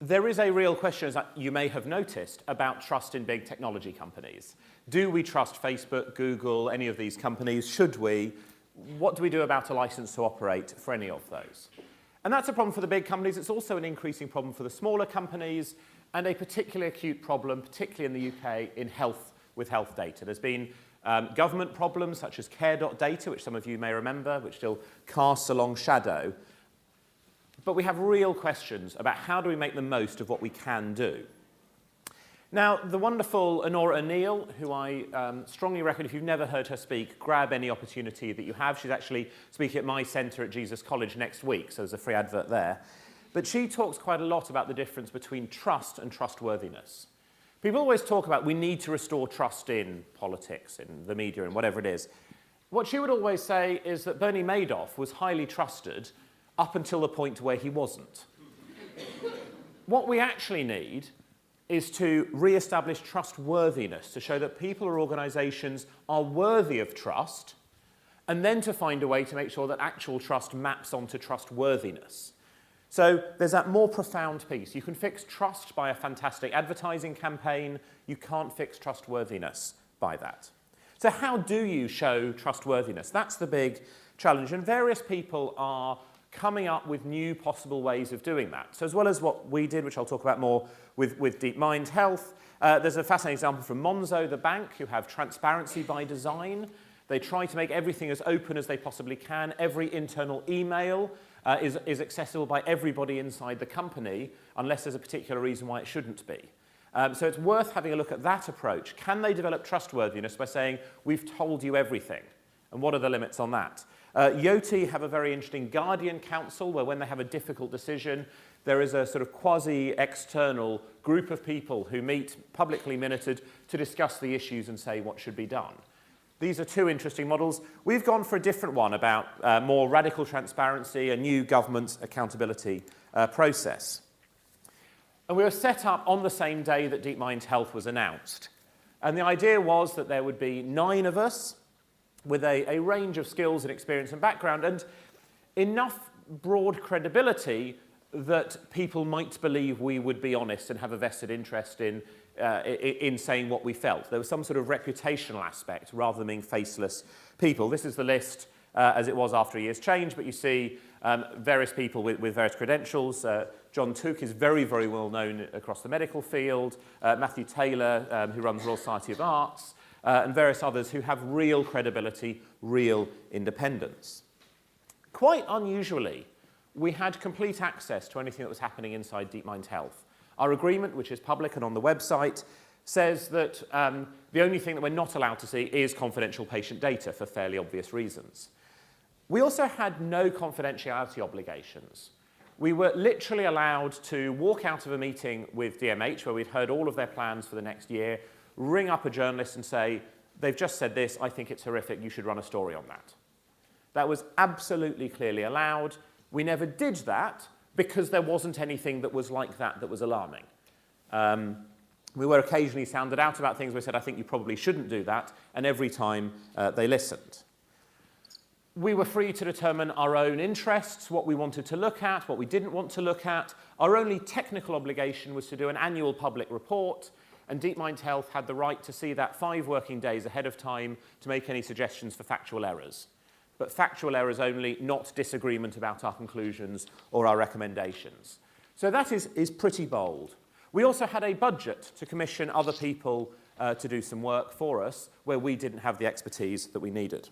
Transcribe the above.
there is a real question, as you may have noticed, about trust in big technology companies. Do we trust Facebook, Google, any of these companies? Should we? What do we do about a license to operate for any of those? And that's a problem for the big companies. It's also an increasing problem for the smaller companies, and a particularly acute problem, particularly in the UK, in health with health data. There's been government problems such as care.data, which some of you may remember, which still casts a long shadow. But we have real questions about how do we make the most of what we can do. Now, the wonderful Honora O'Neill, who I strongly recommend, if you've never heard her speak, grab any opportunity that you have. She's actually speaking at my centre at Jesus College next week, so there's a free advert there. But she talks quite a lot about the difference between trust and trustworthiness. People always talk about we need to restore trust in politics, in the media, and whatever it is. What she would always say is that Bernie Madoff was highly trusted up until the point where he wasn't. What we actually need is to re-establish trustworthiness, to show that people or organisations are worthy of trust, and then to find a way to make sure that actual trust maps onto trustworthiness. So there's that more profound piece. You can fix trust by a fantastic advertising campaign. You can't fix trustworthiness by that. So how do you show trustworthiness? That's the big challenge. And various people are coming up with new possible ways of doing that. So as well as what we did, which I'll talk about more with DeepMind Health, there's a fascinating example from Monzo, the bank, who have transparency by design. They try to make everything as open as they possibly can. Every internal email is accessible by everybody inside the company, unless there's a particular reason why it shouldn't be. So it's worth having a look at that approach. Can they develop trustworthiness by saying, we've told you everything? And what are the limits on that? Yoti have a very interesting guardian council where when they have a difficult decision, there is a sort of quasi-external group of people who meet publicly minuted to discuss the issues and say what should be done. These are two interesting models. We've gone for a different one about more radical transparency, a new government accountability process. And we were set up on the same day that DeepMind Health was announced. And the idea was that there would be 9 of us with a range of skills and experience and background, and enough broad credibility that people might believe we would be honest and have a vested interest in saying what we felt. There was some sort of reputational aspect rather than being faceless people. This is the list as it was after a year's change, but you see various people with various credentials. John Took is very, very well known across the medical field. Matthew Taylor, who runs Royal Society of Arts, and various others who have real credibility, real independence. Quite unusually, we had complete access to anything that was happening inside DeepMind Health. Our agreement, which is public and on the website, says that the only thing that we're not allowed to see is confidential patient data for fairly obvious reasons. We also had no confidentiality obligations. We were literally allowed to walk out of a meeting with DMH, where we'd heard all of their plans for the next year, ring up a journalist and say, they've just said this, I think it's horrific, you should run a story on that. That was absolutely clearly allowed. We never did that because there wasn't anything that was like that that was alarming. We were occasionally sounded out about things. We said, I think you probably shouldn't do that, and every time they listened. We were free to determine our own interests, what we wanted to look at, what we didn't want to look at. Our only technical obligation was to do an annual public report, and DeepMind Health had the right to see that 5 working days ahead of time to make any suggestions for factual errors. But factual errors only, not disagreement about our conclusions or our recommendations. So that is pretty bold. We also had a budget to commission other people to do some work for us where we didn't have the expertise that we needed.